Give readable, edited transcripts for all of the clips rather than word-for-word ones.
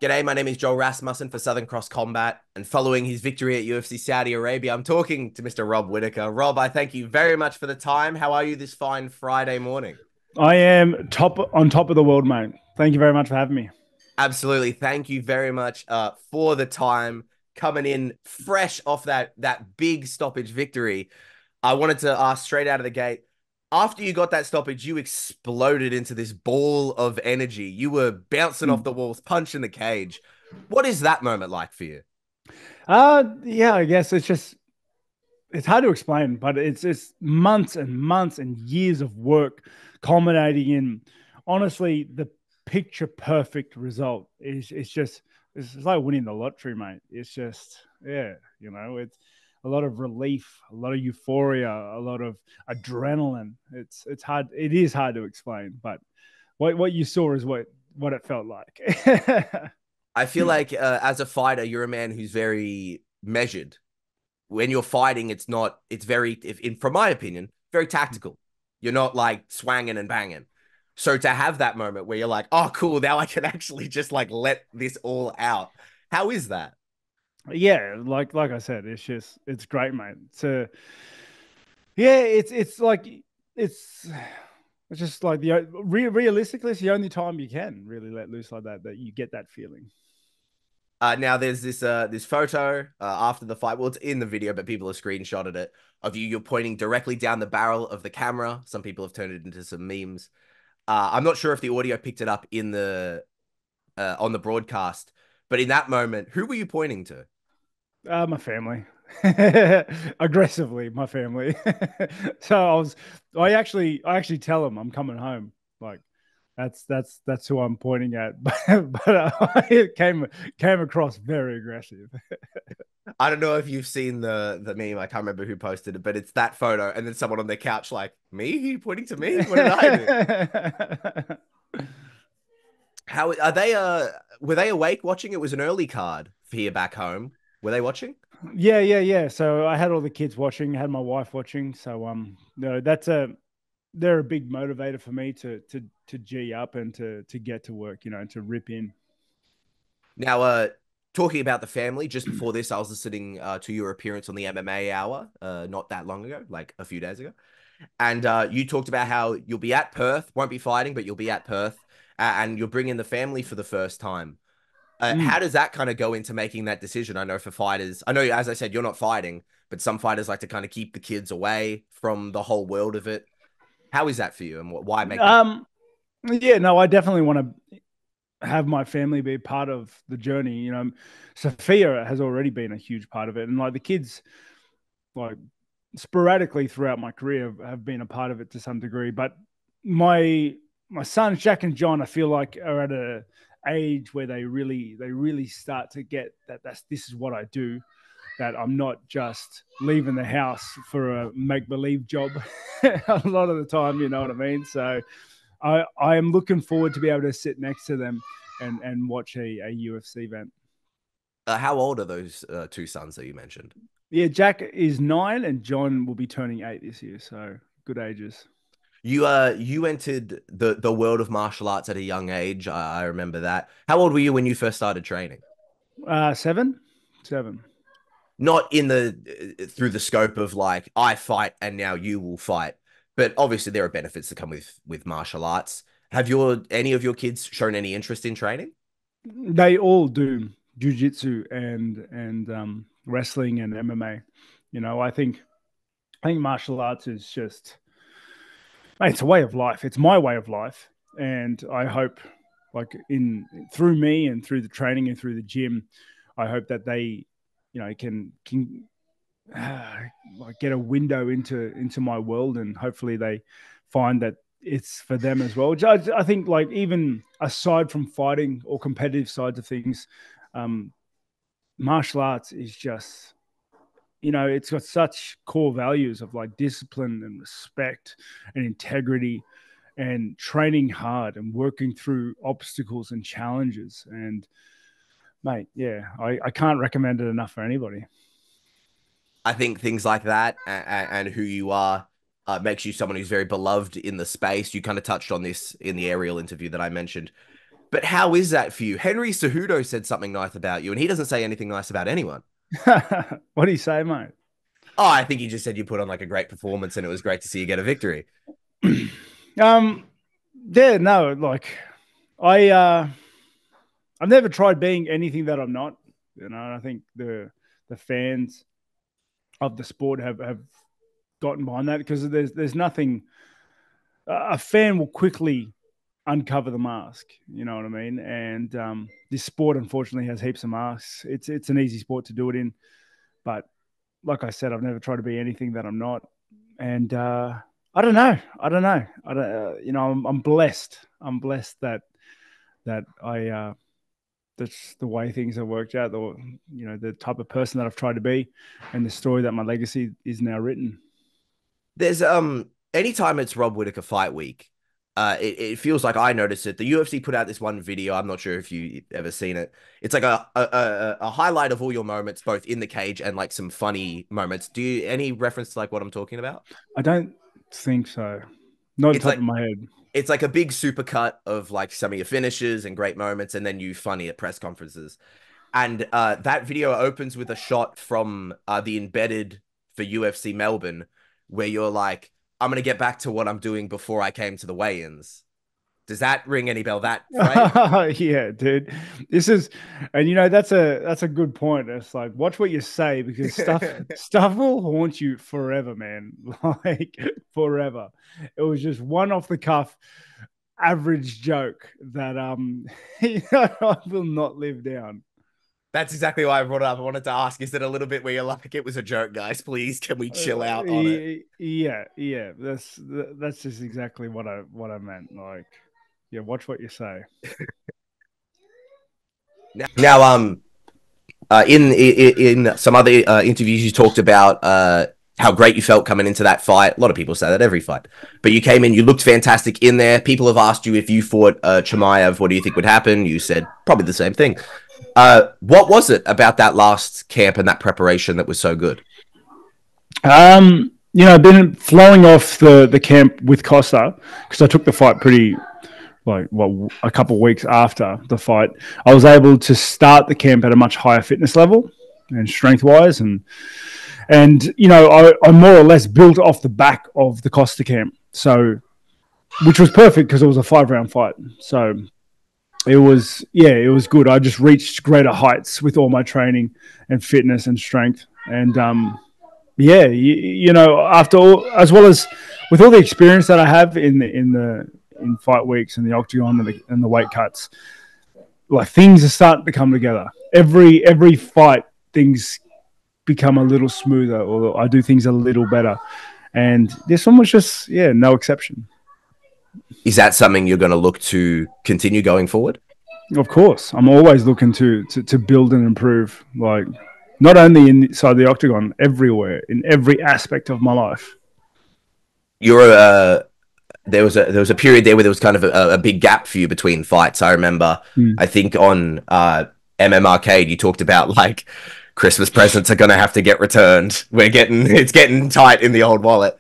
G'day, my name is Joel Rasmussen for Southern Cross Combat, and following his victory at UFC Saudi Arabia, I'm talking to Mr. Rob Whittaker. Rob, I thank you very much for the time. How are you this fine Friday morning? I am top of the world, mate. Thank you very much for having me. Absolutely. Thank you very much for the time coming in fresh off that big stoppage victory. I wanted to ask straight out of the gate. After you got that stoppage, you exploded into this ball of energy. You were bouncing off the walls, punching the cage. What is that moment like for you? Yeah, I guess it's hard to explain, but it's months and months and years of work culminating in honestly the picture perfect result. It's like winning the lottery, mate. It's just it's a lot of relief, a lot of euphoria, a lot of adrenaline. It's hard. It is hard to explain, but what you saw is what it felt like. I feel like as a fighter, you're a man who's very measured. When you're fighting, it's not, it's very, if in from my opinion, very tactical. You're not like swanging and banging. So to have that moment where you're like, oh, cool, now I can actually just like let this all out. How is that? Yeah, like I said, it's great, mate. Yeah, it's like it's it's just like realistically, it's the only time you can really let loose like that you get that feeling. Now there's this photo after the fight. Well, it's in the video, but people have screenshotted it of you. You're pointing directly down the barrel of the camera. Some people have turned it into some memes. I'm not sure if the audio picked it up in the on the broadcast, but in that moment, who were you pointing to? My family, aggressively, my family. So I actually tell them I'm coming home. Like that's who I'm pointing at, but it came across very aggressive. I don't know if you've seen the meme. I can't remember who posted it, but it's that photo, and then someone on their couch like, "Me? You pointing to me? What did I do?" How are they? Were they awake watching? It was an early card for here back home. Were they watching? Yeah. So I had all the kids watching, had my wife watching. So no, they're a big motivator for me to g up and to get to work, to rip in. Now, talking about the family, just before this, I was listening to your appearance on the MMA Hour, not that long ago, like a few days ago, and you talked about how you'll be at Perth, won't be fighting, but you'll be at Perth, and you'll bring in the family for the first time. How Mm. does that kind of go into making that decision? I know for fighters, I know, as I said, you're not fighting, but some fighters like to kind of keep the kids away from the whole world of it. How is that for you, and why make that? Um, yeah, no, I definitely want to have my family be part of the journey. Sophia has already been a huge part of it, and like the kids, like sporadically throughout my career, have been a part of it to some degree. But my my sons Jack and John, I feel like are at a age where they really start to get that this is what I do. That I'm not just leaving the house for a make believe job a lot of the time. You know what I mean? So I am looking forward to be able to sit next to them and watch a UFC event. How old are those two sons that you mentioned? Yeah, Jack is 9 and John will be turning 8 this year, so good ages. You entered the world of martial arts at a young age. I remember that. How old were you when you first started training? 7, 7. Not in the through the scope of like I fight and now you will fight, but obviously there are benefits that come with martial arts. Have your any of your kids shown any interest in training? They all do jujitsu and wrestling and MMA. I think martial arts is just it's a way of life. It's my way of life, and I hope, like in through me and through the training and through the gym, I hope that they, can like get a window into my world, and hopefully they find that it's for them as well. I think like even aside from fighting or competitive sides of things, um, martial arts is just it's got such core values of like discipline and respect and integrity and training hard and working through obstacles and challenges. And mate, yeah, I can't recommend it enough for anybody. I think things like that and who you are makes you someone who's very beloved in the space. You kind of touched on this in the aerial interview that I mentioned. But how is that for you? Henry Cejudo said something nice about you, and he doesn't say anything nice about anyone. What do you say, mate? Oh, I think he just said you put on like a great performance, and it was great to see you get a victory. um, yeah, no, like I, I've never tried being anything that I'm not. You know, and I think the fans of the sport have gotten behind that because there's nothing. A fan will quickly uncover the mask. You know what I mean? And this sport, unfortunately, has heaps of masks. It's an easy sport to do it in, but like I said, I've never tried to be anything that I'm not. And I don't know. I don't know. I don't. You know, I'm blessed. I'm blessed that I. That's the way things have worked out. The the type of person that I've tried to be, and the story that my legacy is now written. There's anytime it's Rob Whittaker fight week, it feels like I noticed it. The UFC put out this one video. I'm not sure if you ever seen it. It's like a highlight of all your moments, both in the cage and like some funny moments. Do you any reference to like what I'm talking about? I don't think so. Not the It's top like of my head. it's like a big supercut of like some of your finishes and great moments, and then you funny at press conferences. And that video opens with a shot from the embedded for UFC Melbourne, where you're like, "I'm gonna get back to what I'm doing before I came to the weigh-ins." Does that ring any bell? That frame? Yeah, dude. This is, and that's a good point. It's like watch what you say because stuff will haunt you forever, man. Like forever. It was just one off the cuff average joke that I will not live down. That's exactly why I brought it up. I wanted to ask, is it a little bit where you're like, it was a joke, guys? Please, can we chill out on it? Yeah, yeah. That's just exactly what I meant. Like, yeah, watch what you say. Now, in some other interviews, you talked about how great you felt coming into that fight. A lot of people say that every fight, but you came in, you looked fantastic in there. People have asked you if you fought Chimaev, what do you think would happen? You said probably the same thing. What was it about that last camp and that preparation that was so good? I've been flowing off the camp with Costa because I took the fight pretty a couple of weeks after the fight. I was able to start the camp at a much higher fitness level and strength wise, and I more or less built off the back of the Costa camp, so which was perfect because it was a 5-round fight. So it was good. I just reached greater heights with all my training and fitness and strength, and after all, as well as with all the experience that I have in fight weeks and the octagon and the weight cuts, like things are starting to come together. Every fight, things become a little smoother, or I do things a little better. And this one was just, no exception. Is that something you're going to look to continue going forward? Of course, I'm always looking to build and improve. Like not only inside the octagon, everywhere in every aspect of my life. There was a period there where there was kind of a big gap for you between fights. I remember, I think on MM Arcade, you talked about like Christmas presents are going to have to get returned. It's getting tight in the old wallet.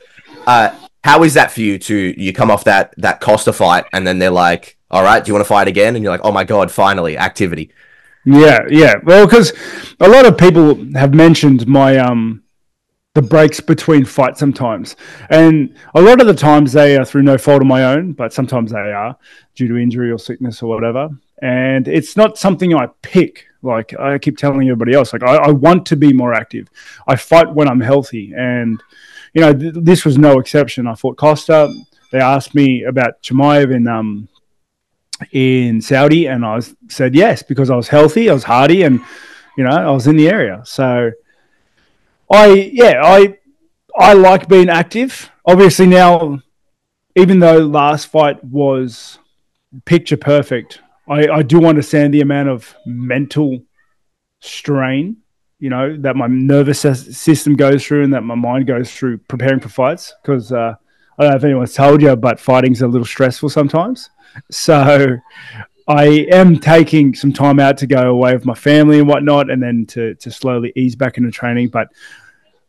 How is that for you you come off that Costa fight and then they're like, all right, do you want to fight again? And you're like, oh my God, finally activity. Yeah. Well, because a lot of people have mentioned my, the breaks between fights sometimes. And a lot of the times they are through no fault of my own, but sometimes they are due to injury or sickness or whatever. And it's not something I pick. Like I keep telling everybody else, like I want to be more active. I fight when I'm healthy. And, this was no exception. I fought Costa. They asked me about Chimaev in Saudi, and I said yes because I was healthy, I was hardy, and, I was in the area. So I like being active. Obviously now, even though last fight was picture perfect, I do understand the amount of mental strain, that my nervous system goes through and that my mind goes through preparing for fights. Because I don't know if anyone's told you, but fighting's a little stressful sometimes. So I am taking some time out to go away with my family and whatnot, and then to slowly ease back into training. But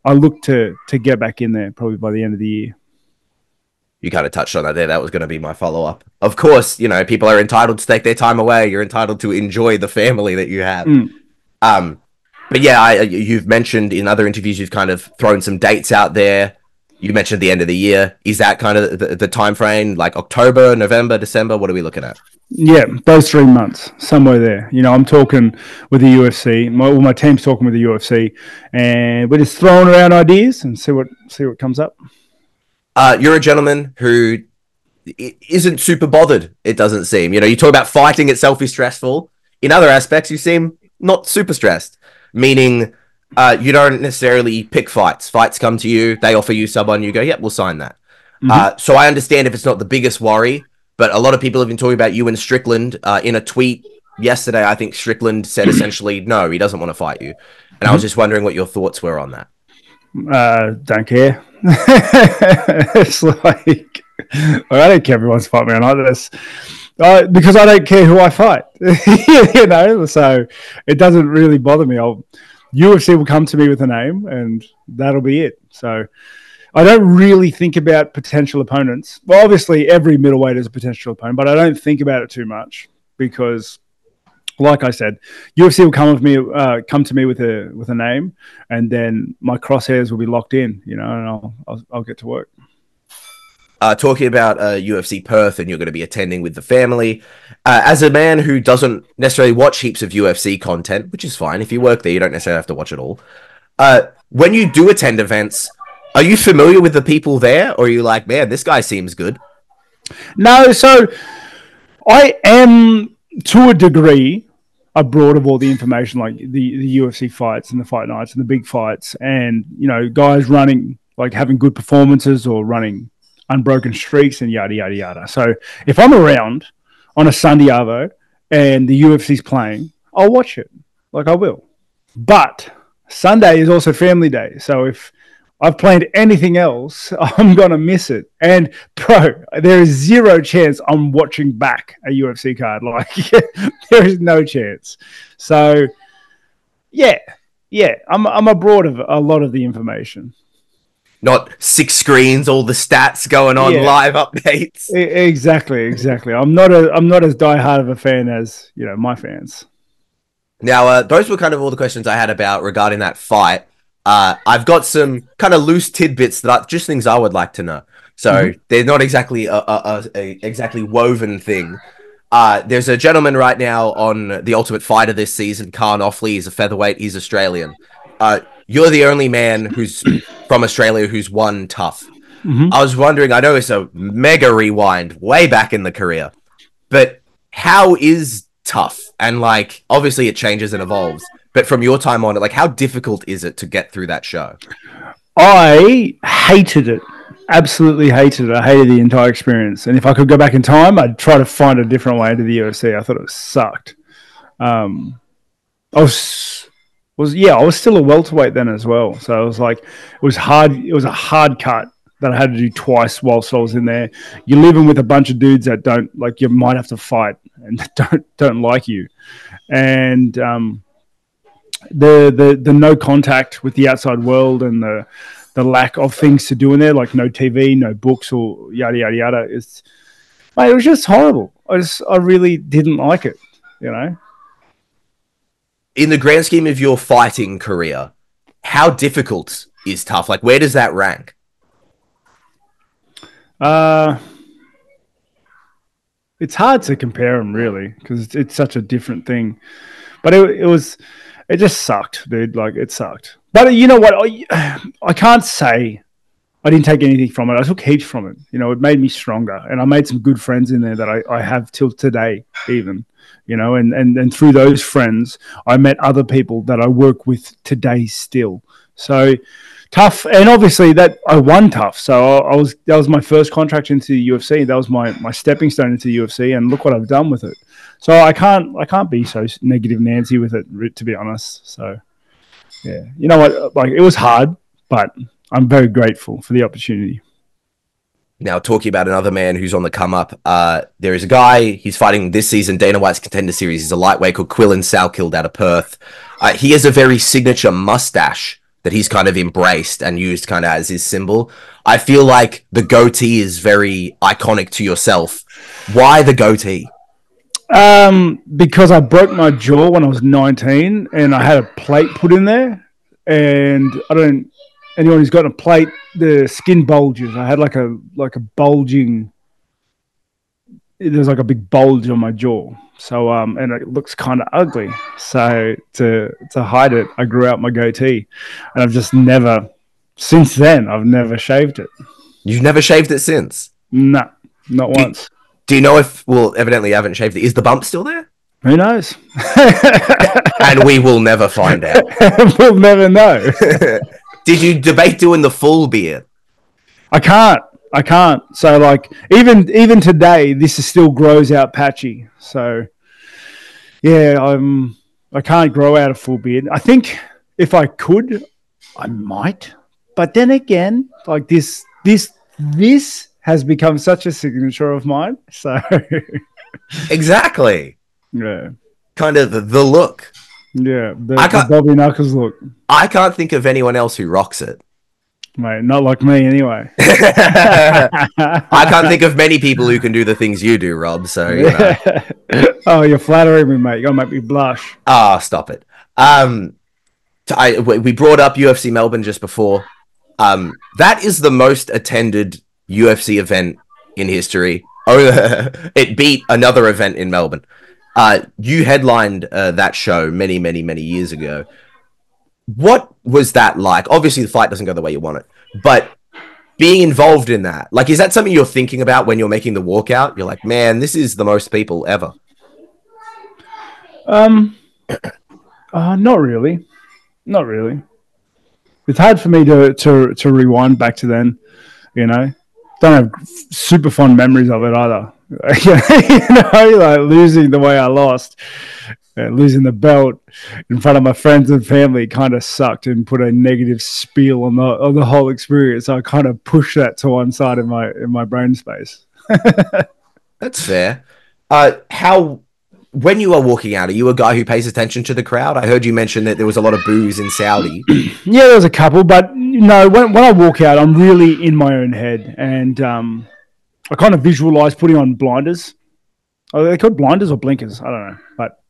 I look to get back in there probably by the end of the year. You kind of touched on that there. That was going to be my follow up. Of course, people are entitled to take their time away. You're entitled to enjoy the family that you have. Mm. But yeah, you've mentioned in other interviews, you've kind of thrown some dates out there. You mentioned the end of the year. Is that kind of the time frame, like October, November, December? What are we looking at? Yeah, those 3 months, somewhere there. I'm talking with the UFC. My team's talking with the UFC, and we're just throwing around ideas and see what comes up. You're a gentleman who isn't super bothered, it doesn't seem. You talk about fighting itself is stressful. In other aspects, you seem not super stressed, meaning you don't necessarily pick fights. Fights come to you, they offer you someone, you go, yep, we'll sign that. Mm-hmm. So I understand if it's not the biggest worry, but a lot of people have been talking about you and Strickland. In a tweet yesterday, I think Strickland said essentially, no, he doesn't want to fight you. And I was just wondering what your thoughts were on that. Don't care. It's like, I don't care if everyone's fighting me like this. Because I don't care who I fight. So it doesn't really bother me. UFC will come to me with a name and that'll be it. So I don't really think about potential opponents. Well, obviously every middleweight is a potential opponent, but I don't think about it too much because, like I said, UFC will come to me with a name, and then my crosshairs will be locked in, and I'll get to work. Talking about UFC Perth, and you're going to be attending with the family. As a man who doesn't necessarily watch heaps of UFC content, which is fine. If you work there, you don't necessarily have to watch it all. When you do attend events, are you familiar with the people there, or are you like, man, this guy seems good? No, so I am, to a degree, abroad of all the information, like the UFC fights and the fight nights and the big fights, and guys running, like having good performances or running unbroken streaks and yada yada yada. So if I'm around on a Sunday arvo and the UFC's playing, I'll watch it, like I will. But Sunday is also family day, so if I've planned anything else, I'm going to miss it. And, bro, there is zero chance I'm watching back a UFC card. Like, there is no chance. So, yeah, I'm abroad of a lot of the information. Not 6 screens, all the stats going on, live updates. Exactly. I'm not as diehard of a fan as, my fans. Now, those were kind of all the questions I had about regarding that fight. I've got some kind of loose tidbits just things I would like to know. So they're not exactly a exactly woven thing. There's a gentleman right now on The Ultimate Fighter this season, Khan Offley. He's a featherweight. He's Australian. You're the only man who's from Australia who's won tough. Mm-hmm. I was wondering, I know it's a mega rewind way back in the career, but how is tough? And like, obviously it changes and evolves. But from your time on it, like, how difficult is it to get through that show? I hated it. Absolutely hated it. I hated the entire experience. And if I could go back in time, I'd try to find a different way into the UFC. I thought it sucked. I was still a welterweight then as well. So I was like, it was hard. It was a hard cut that I had to do twice whilst I was in there. You're living with a bunch of dudes that don't, like, you might have to fight and don't like you. And, the no contact with the outside world and the lack of things to do in there, like no TV, no books, or yada yada yada. It was just horrible. I really didn't like it. In the grand scheme of your fighting career, how difficult is tough? Like, where does that rank? It's hard to compare them, really, because it's such a different thing. But it just sucked, dude. Like, it sucked. But you know what? I can't say I didn't take anything from it. I took heaps from it. It made me stronger. And I made some good friends in there that I have till today, even. And through those friends, I met other people that I work with today still. So tough. And obviously that I won tough. So that was my first contract into the UFC. That was my stepping stone into the UFC. And look what I've done with it. So I can't be so negative Nancy with it, to be honest. So, yeah. You know what? Like, it was hard, but I'm very grateful for the opportunity. Now, talking about another man who's on the come up, there is a guy, he's fighting this season, Dana White's Contender Series. He's a lightweight called Quillan Salkild out of Perth. He has a very signature mustache that he's kind of embraced and used kind of as his symbol. I feel like the goatee is very iconic to yourself. Why the goatee? Because I broke my jaw when I was 19 and I had a plate put in there. And anyone who's got a plate, the skin bulges. I had like a bulging, there's like a big bulge on my jaw. So, and it looks kind of ugly. So to hide it, I grew out my goatee, and since then, I've never shaved it. You've never shaved it since? No, not once. Do you know if, well, evidently you haven't shaved it. Is the bump still there? Who knows? And we will never find out. We'll never know. Did you debate doing the full beard? I can't. So like even today, this still grows out patchy. So yeah, I can't grow out a full beard. I think if I could, I might. But then again, like this has become such a signature of mine. So exactly. Yeah. Kind of the look. Yeah, the Bobby Knuckles look. I can't think of anyone else who rocks it. Mate, not like me anyway. I can't think of many people who can do the things you do, Rob. So, you know. Oh, you're flattering me, mate. You're going to make me blush. Ah, stop it. We brought up UFC Melbourne just before. That is the most attended UFC event in history. Oh, it beat another event in Melbourne. You headlined that show many, many, many years ago. What was that like? Obviously, the fight doesn't go the way you want it, but being involved in that, like, is that something you're thinking about when you're making the walkout? You're like, man, this is the most people ever. Not really. Not really. It's hard for me to rewind back to then, you know. Don't have super fond memories of it either. You know, like losing the way I lost, losing the belt in front of my friends and family kind of sucked and put a negative spiel on the whole experience. So I kind of pushed that to one side in my brain space. That's fair. When you are walking out, are you a guy who pays attention to the crowd? I heard you mention that there was a lot of boos in Saudi. Yeah, there was a couple, but no, when I walk out, I'm really in my own head, and I kind of visualize putting on blinders. Are they called blinders or blinkers? I don't know, but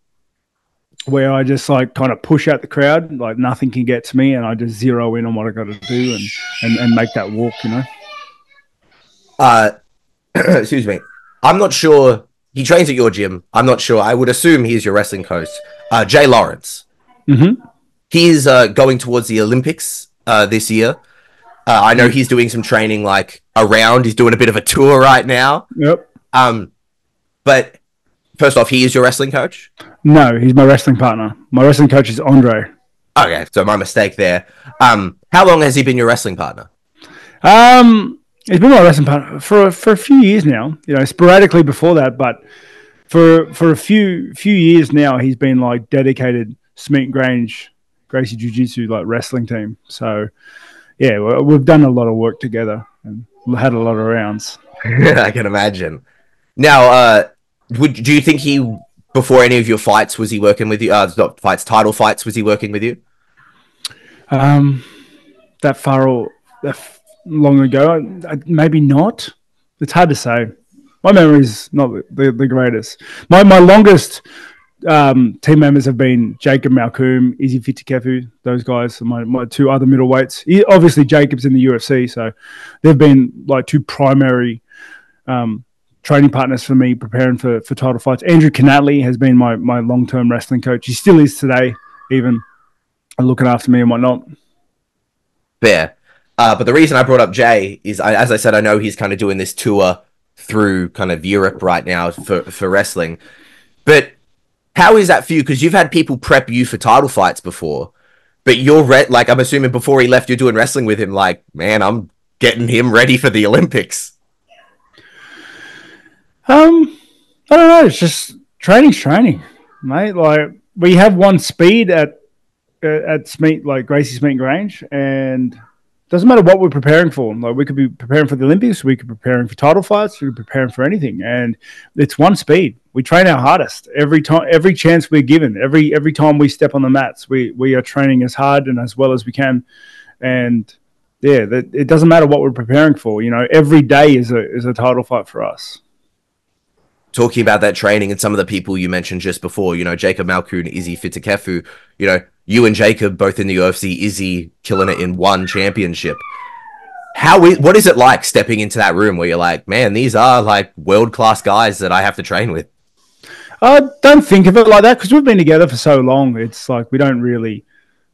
where I just like kind of push out the crowd, like nothing can get to me, and I just zero in on what I got to do and make that walk, you know. Excuse me. I'm not sure. He trains at your gym. I'm not sure. I would assume he's your wrestling coach. Jay Lawrence. Mm-hmm. He's going towards the Olympics this year. I know he's doing some training like around. He's doing a bit of a tour right now. Yep. But first off, he is your wrestling coach? No, he's my wrestling partner. My wrestling coach is Andre. Okay, so my mistake there. How long has he been your wrestling partner? He's been my wrestling partner for a few years now. You know, sporadically before that, but for a few years now, he's been like dedicated Smeet Grange Gracie Jiu-Jitsu like wrestling team. So yeah, we've done a lot of work together and had a lot of rounds. I can imagine. Now, do you think he, before any of your fights, was he working with you? Not fights, title fights, was he working with you? That long ago, maybe not. It's hard to say. My memory is not the greatest. My longest team members have been Jacob Malcolm, Izzy Fitikefu, those guys, my two other middleweights. Obviously, Jacob's in the UFC, so they've been like two primary training partners for me preparing for title fights. Andrew Cantley has been my long-term wrestling coach. He still is today, even looking after me and whatnot. Fair. But the reason I brought up Jay is, as I said, I know he's kind of doing this tour through kind of Europe right now for wrestling. But how is that for you? Because you've had people prep you for title fights before, but you're like, I'm assuming before he left, you're doing wrestling with him. Like, man, I'm getting him ready for the Olympics. I don't know. It's just training's training, mate. Like, we have one speed at Smeet, like Gracie Smeet Grange, and Doesn't matter what we're preparing for. Like we could be preparing for the Olympics, we could be preparing for title fights, we could be preparing for anything. And it's one speed. We train our hardest every time, every chance we're given, every time we step on the mats, we are training as hard and as well as we can. And yeah, it doesn't matter what we're preparing for. You know, every day is a title fight for us. Talking about that training and some of the people you mentioned just before, you know, Jacob Malkoon, Izzy Fitikefu, you know, you and Jacob both in the UFC, Izzy killing it in one championship. What is it like stepping into that room where you're like, man, these are like world-class guys that I have to train with? I don't think of it like that because we've been together for so long. It's like we don't really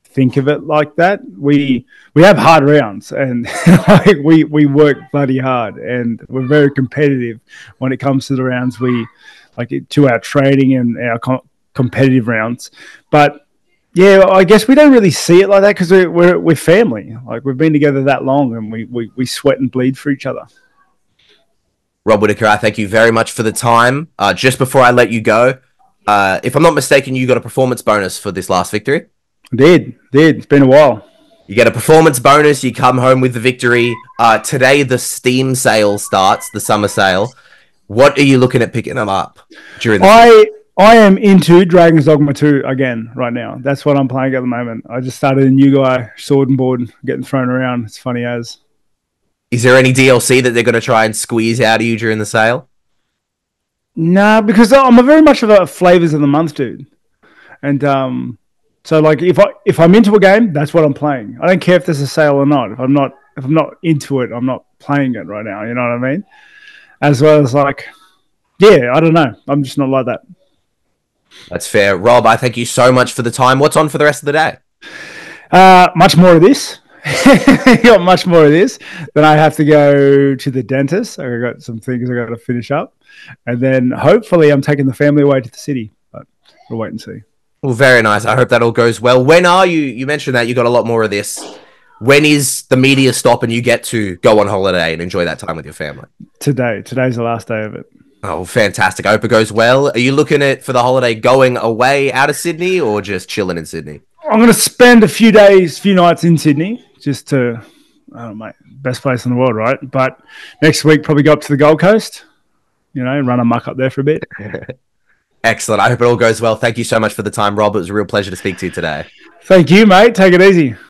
think of it like that. We have hard rounds and like we work bloody hard and we're very competitive when it comes to the rounds we like to our training and our competitive rounds. But yeah, I guess we don't really see it like that because we're family. Like we've been together that long and we sweat and bleed for each other. Rob Whittaker, I thank you very much for the time. Just before I let you go, if I'm not mistaken, you got a performance bonus for this last victory? Did. It's been a while. You get a performance bonus. You come home with the victory. Today, the Steam sale starts, the summer sale. What are you looking at picking them up during the I am into Dragon's Dogma 2 again right now. That's what I'm playing at the moment. I just started a new guy, sword and board, getting thrown around. It's funny as. Is there any DLC that they're going to try and squeeze out of you during the sale? Nah, because I'm a very much of a flavors of the month dude. And so like if I'm into a game, that's what I'm playing. I don't care if there's a sale or not. If I'm not into it, I'm not playing it right now. You know what I mean? As well as like, yeah, I don't know. I'm just not like that. That's fair. Rob, I thank you so much for the time. What's on for the rest of the day? Much more of this. Got much more of this. Then I have to go to the dentist. I got some things I got to finish up. And then hopefully I'm taking the family away to the city. But we'll wait and see. Well, very nice. I hope that all goes well. When are you? You mentioned that you got a lot more of this. When is the media stop and you get to go on holiday and enjoy that time with your family? Today. Today's the last day of it. Oh, fantastic. I hope it goes well. Are you looking at, for the holiday, going away out of Sydney or just chilling in Sydney? I'm going to spend a few nights in Sydney just to, I don't know, mate, best place in the world, right? But next week, probably go up to the Gold Coast, you know, run a muck up there for a bit. Excellent. I hope it all goes well. Thank you so much for the time, Rob. It was a real pleasure to speak to you today. Thank you, mate. Take it easy.